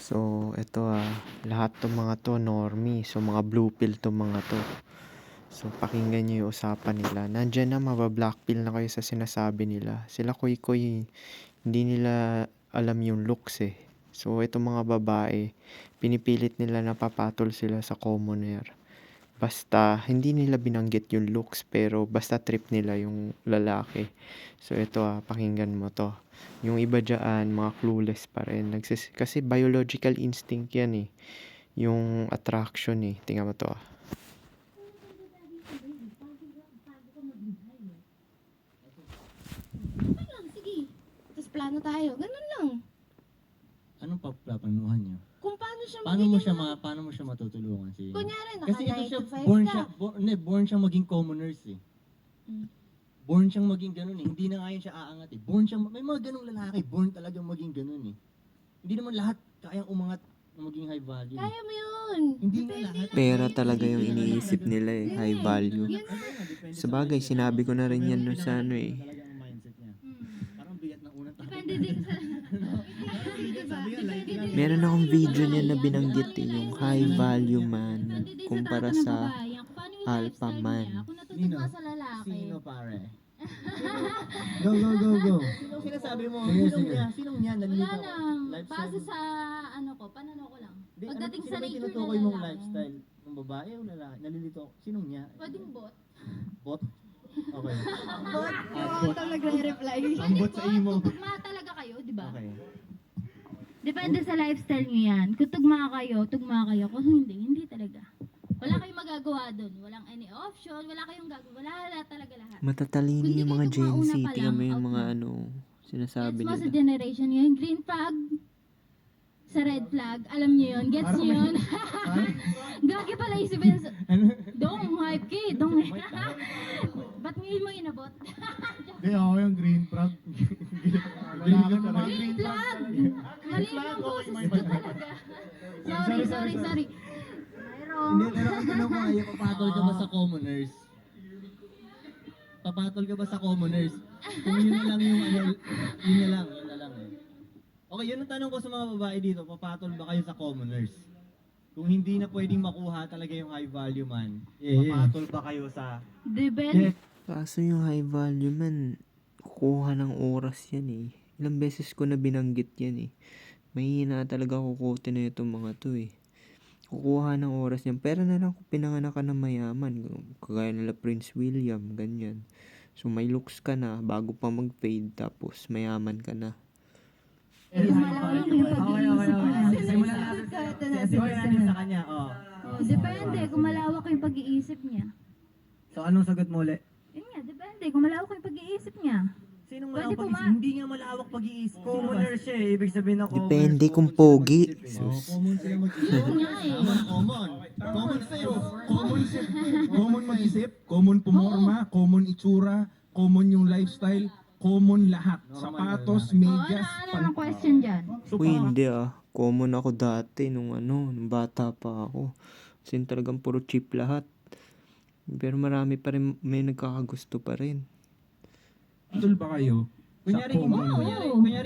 So, ito lahat tong mga to normie. So, mga blue pill tong mga to. So, pakinggan nyo yung usapan nila. Nandyan na, mabablock pill na kayo sa sinasabi nila. Sila koy-koy, hindi nila alam yung looks eh. So, itong mga babae, pinipilit nila na papatol sila sa commoner. Basta, hindi nila binanggit yung looks, pero basta trip nila yung lalaki. So, ito pakinggan mo to. Yung iba dyan, mga clueless pa rin. Kasi biological instinct yan eh. Yung attraction eh. Tingnan mo to Okay lang, sige. Tapos plano tayo. Ganun lang. Anong paplanuhan niyo? Kung paano siya Paano mo siya matutulungan si? Kunyari, Kasi ito 9 siya to 5 born ka. siya born siyang maging commoners eh. Mm. Born siyang maging ganun eh. Hindi na nga yun siya aangat eh. Born siyang may mga ganung lalaki, born talagang maging ganun eh. Hindi naman lahat kayang umangat na maging high value. Kaya mo yun. Hindi nga Depende lahat. lang. Pera talaga yung iniisip nila eh. High value. Yun nga. Sabagay, sinabi ko na rin yan no sa ano eh. Talaga ang mindset niya. Parang bigat ng unang tao. Depende din sa... Diba? Depende din. Meron akong video niya na binanggit eh, yung high value man Depende din kumpara tao ng sa babae. Kung paano yung alpha lifestyle man. niya. Kung natutugma sa lalaki. Sino pare? Go. Sinong sinasabi mo? Sige, Sinong sige. niya? Sinong niya? Wala Nalilito. lang. Lifestyle Base mo. sa panano ko lang. Di, Pagdating sino sa ba nature tinutukoy ng mong lalaki. lifestyle? Ng babae o lalaki? Nalilito ako. Sinong niya? Pwedeng bot. Bot? Okay. Bot. bot. Yung nagre-reply. Ang bot sa imo. Kung tugma talaga kayo, di ba? Okay. Depende sa lifestyle nyo yan. Kung tugma kayo. Kung hindi talaga. Wala kayong magagawa doon. Walang any option. Wala kayong gagawin. Wala talaga lahat. Matatalino Kung yung di mga kayo Gen Z. tumauna pa Tingnan mo lang, yung out mga na. ano, sinasabi Gets mo sa nila. generation nyo. Yung green flag, sa red flag, alam nyo yun. Gets nyo yun? Gagi pala isipin. Dong, hype kid. Dong. Ba't ngayon mo inabot? Hindi ako yung green frog. Green flag! Mali yung boses ko talaga. Sorry. Hindi, pero ang tanong ko ngayon, papatol ka ba sa commoners? Papatol ka ba sa commoners? Kung yun na lang yung ano, yun na lang eh. Okay, yun ang tanong ko sa mga babae dito, papatol ba kayo sa commoners? Kung hindi na pwedeng makuha talaga yung high value man, papatol ba kayo sa... Depende. Kaso yung high value man, kukuha ng oras yan eh. Ilang beses ko na binanggit yan eh. Mahina talaga kukutin na itong mga to eh. Kukuha ng oras yan. Pero na lang kung pinanganak ka ng mayaman. Kagaya nila Prince William, ganyan. So may looks ka na bago pa mag-fade tapos mayaman ka na. Malawak yung pag-iisip. Simulan natin sa kanya, oh. Depende kung malawak yung pag-iisip niya. So, anong sagot mo ulit? Yun nga, depende kung malawak yung pag-iisip niya. Sinong Pwede malawak pag-iisip? puma- Hindi nga malawak pag-iisip. Commoner siya eh. Ibig sabihin na commoner. Depende kung pogi. Oh, Sus. common sila mag-isip. Yun nga eh. Common. Common sa'yo. Common mag-isip, common pumorma, common itsura, common yung lifestyle, common lahat. Sapatos, medyas, Ano ang question dyan? Uy, hindi Common ako dati nung bata pa ako. Kasi talagang puro cheap lahat. Pero marami pa rin, may nagkakagusto pa rin. Idol ba kayo? Kunyari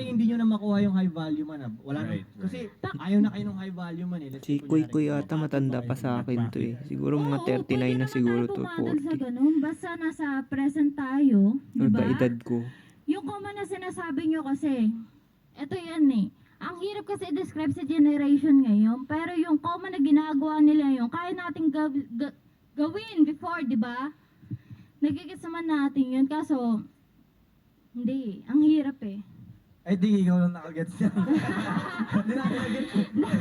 hindi nyo na makuha yung high value man. Wala na. Kasi ayaw na kayo ng high value man eh. Let's Si say, Kuy kunyari, Kuy ata matanda pa sa akin to eh. Siguro mga 39 na siguro to, Sa 40. ganun, basta nasa present tayo, di Ano ba? ba edad ko? Yung common na sinasabi nyo kasi, eto yan eh. Ang hirap kasi i-describe sa generation ngayon, pero yung common na ginagawa nila yung kaya nating gawin before, di ba? Nagigits naman natin yun, kaso, hindi, ang hirap eh. Ay, di ikaw lang nakagets niya. Hindi na nakagets.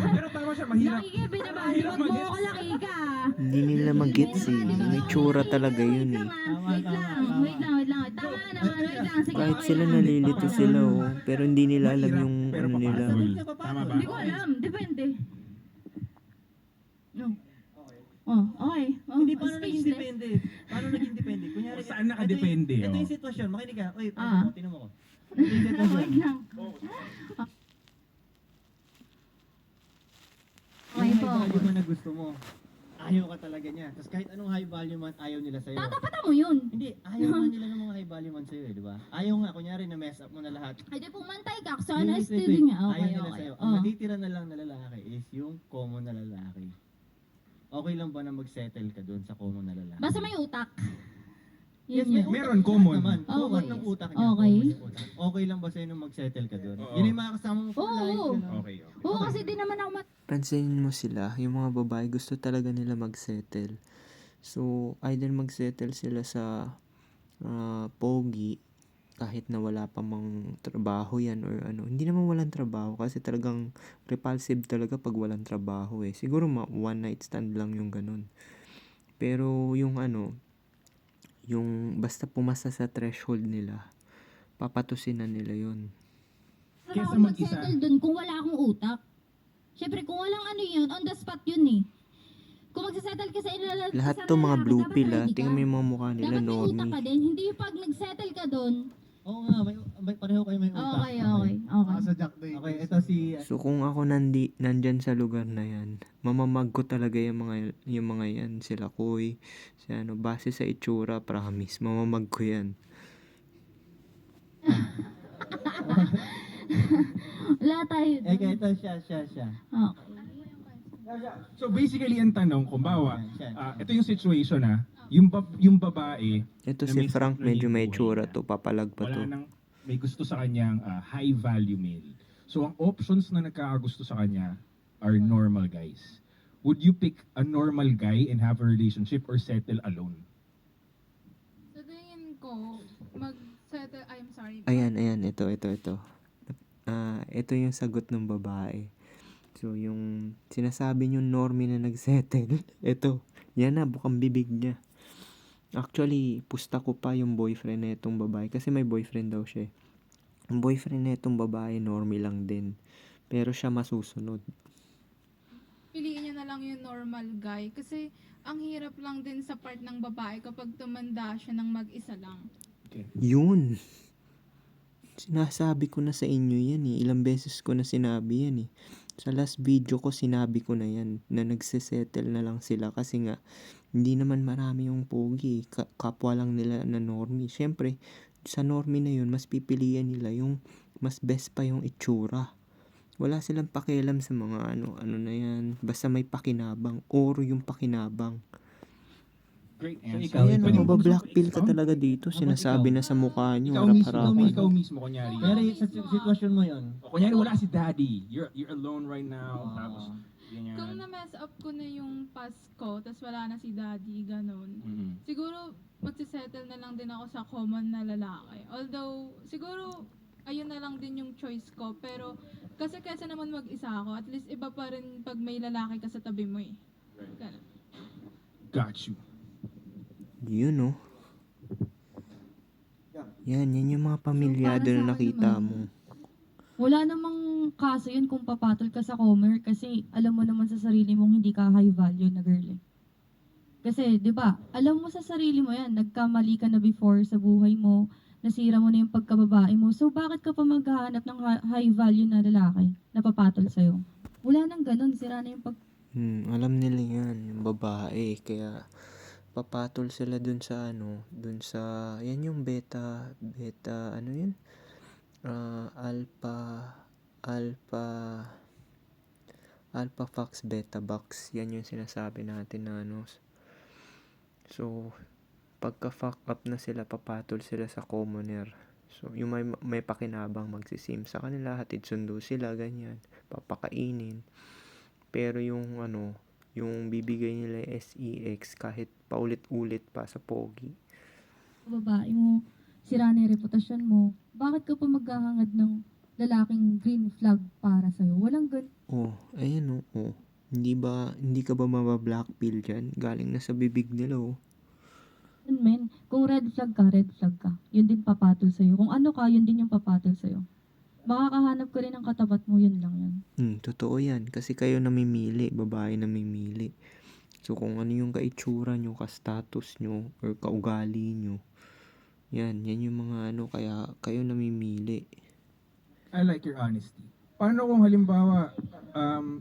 Pero tama siya, mahirap. Nakikibinabaliwag mo ko laki ka. Hindi nila mag-gets eh. May tsura talaga yun eh. Wait lang. Tama naman, wait lang. Sige, Kahit okay sila lang. nalilito sila pero hindi nila alam yung Pero ano nila. Tama ba? Hindi ko alam, depende. No. Okay. Hindi, paano naging Speechless. depende? Paano naging depende? Kunyari, Saan nakadepende, Ito yung oh? sitwasyon. Makinig ka. Uy, Ah. tinan mo ko. Ito yung sitwasyon. Wait lang. Okay Yung po. high value man na gusto mo, ayaw ka talaga niya. Tapos kahit anong high value man, ayaw nila sa'yo. Tatapatan mo yun. Hindi, ayaw nga nila ng mga high value man sa'yo eh, di ba? Ayaw nga, kunyari na mess up mo na lahat. Ay, di pumantay ka. So, Wait, ano wait, study wait. niya? Okay, Ayaw nila okay. sa'yo. Ang natitira na lang na lalaki, is yung common na lalaki. Okay lang ba na mag-settle ka doon sa common na lalaki? Basta may utak. Yes, Yun may yun. utak Meron, lahat common. naman. Okay. Common ng utak niya. Okay. common yung utak. Okay lang ba sa'yo nung mag-settle ka doon? Oo. Yun yung mga kasama mo for Oo. life. Ganun. Okay. Oo, kasi di naman ako Pansinin mo sila, yung mga babae gusto talaga nila mag-settle. So, either mag-settle sila sa pogi, kahit na wala pa mang trabaho yan or ano. Hindi naman walang trabaho kasi talagang repulsive talaga pag walang trabaho eh. Siguro one night stand lang yung ganun. Pero yung ano, yung basta pumasa sa threshold nila, papatusin na nila yun. Kesa ako mag-isa. mag-settle dun kung wala akong utak. Siyempre, kung walang ano yun, on the spot yun eh. Kung magsasettle ka sa ilalagay Lahat to mga blue pill tingnan mo yung mga mukha nila, Dapat may utak ka normie. din. Hindi yung pag nagsettle ka dun. Oo nga, pareho kayo may utak. Okay. Sa Jack Day. Okay, ito si... So kung ako nandyan sa lugar na yan, mamamag ko talaga yung mga yan, sila Koy, si ano, base sa itsura, promise, mamamag ko yan. Wala tayo dun. ito siya. Okay. So basically, ang tanong, kung bawa, Siya. ito yung situation yung babae, Ito na si may Frank, sakto medyo yung may buhay itsura na. to, papalag pa to. wala nang, may gusto sa kanyang high value male. So ang options na nagkakagusto sa kanya are normal guys. Would you pick a normal guy and have a relationship or settle alone? Sa tingin ko, mag-settle, I'm sorry. Ayan, ito. Ito yung sagot ng babae. So, yung sinasabi yung normie na nagsettle, ito, yan na, bukang bibig niya. Actually, pusta ko pa yung boyfriend na itong babae, kasi may boyfriend daw siya. Ang boyfriend na itong babae, normie lang din. Pero siya masusunod. Piliin niya na lang yung normal guy. Kasi, ang hirap lang din sa part ng babae kapag tumanda siya ng mag-isa lang. Yun. Sinasabi ko na sa inyo yan eh. Ilang beses ko na sinabi yan eh. Sa last video ko sinabi ko na yan na nagsesettle na lang sila kasi nga hindi naman marami yung pogi. Kapwa lang nila na normie. Siyempre, sa normie na yun, mas pipilian nila yung mas best pa yung itsura. Wala silang pakialam sa mga ano na yan. Basta may pakinabang. Oro yung pakinabang. Great So, answer. ikaw, Ayan, ikaw. mabablackpill ka talaga dito. Sinasabi na sa mukha nyo. Ikaw Harap-harapan. mismo, kunyari. Pero sa sitwasyon mo yun, O, kunyari wala si daddy. You're alone right now. Tapos, ganyan. Kung na-mess up ko na yung past ko, tas wala na si daddy, ganun. Mm-mm. Siguro, magsisettle na lang din ako sa common na lalaki. Although, siguro, ayun na lang din yung choice ko. Pero, kasi kaysa naman mag-isa ako, at least iba pa rin pag may lalaki ka sa tabi mo eh. Ganun. Got you. Yun oh. Yan yung mga pamilyado para sa na akin nakita naman, mo. Wala namang kaso yun kung papatol ka sa comer kasi alam mo naman sa sarili mong hindi ka high value na girl eh. Kasi, di ba, alam mo sa sarili mo yan, nagkamali ka na before sa buhay mo, nasira mo na yung pagkababae mo, so bakit ka pa maghahanap ng high value na lalaki na papatol sa'yo? Wala nang ganun, sira na yung Alam nila yan, yung babae. Kaya papatol sila dun sa yan yung beta, ano yun? Alpha Fox, Beta Box. Yan yung sinasabi natin na ano. So, pagka fuck up na sila, papatol sila sa commoner. So, yung may pakinabang magsisim sa kanila, hatid sundo sila, ganyan. Papakainin. Pero yung yung bibigay nila SEX kahit paulit-ulit pa sa pogi. babae mo, sira na yung reputasyon mo, bakit ka pa maghahangad ng lalaking green flag para sa'yo? Walang ganun. Oh, ayan oh. Hindi ka ba mabablackpill dyan? Galing na sa bibig nila oh. Men, kung red flag ka, yun din papatol sa'yo. Kung ano ka, yun din yung papatol sa'yo. Makakahanap ka rin ng katapat mo, yun lang yan. Totoo yan. Kasi kayo namimili, babae namimili. So, kung ano yung kaitsura nyo, ka-status nyo, or kaugali nyo, yan yung mga kaya kayo namimili. I like your honesty. Paano kung halimbawa,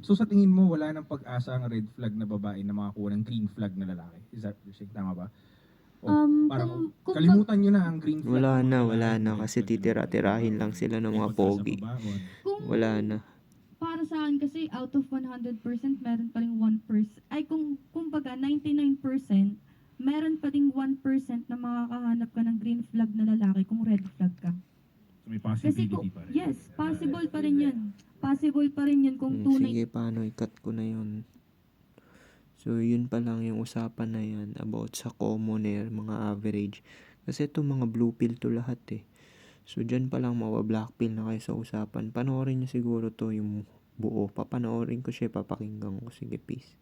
so sa tingin mo, wala nang pag-asa ang red flag na babae na makakuha ng green flag na lalaki? Is that what you're saying? Tama ba? O parang kung kalimutan nyo na ang green flag. Wala ng mga na. lalaki, Kasi red flag. titira-tirahin lang sila ng mga May pagkasa pogi. ba? O- Kung Wala na. para sa akin kasi out of 100% meron pa ring 1%. Ay kumbaga 99% meron pa ding 1% na makakahanap ka ng green flag na lalaki kung red flag ka. So may Kasi possibility pa rin. yes, possible pa rin 'yun. Possible pa rin 'yun kung tunay. Sige, paano i-cut ko na yun. So, yun pa lang yung usapan na yan about sa commoner, mga average. Kasi ito mga blue pill to lahat eh. So, dyan pa lang black pill na kayo sa usapan. Panoorin nyo siguro to yung buo. Papanoorin ko siya, papakinggan ko. Sige, peace.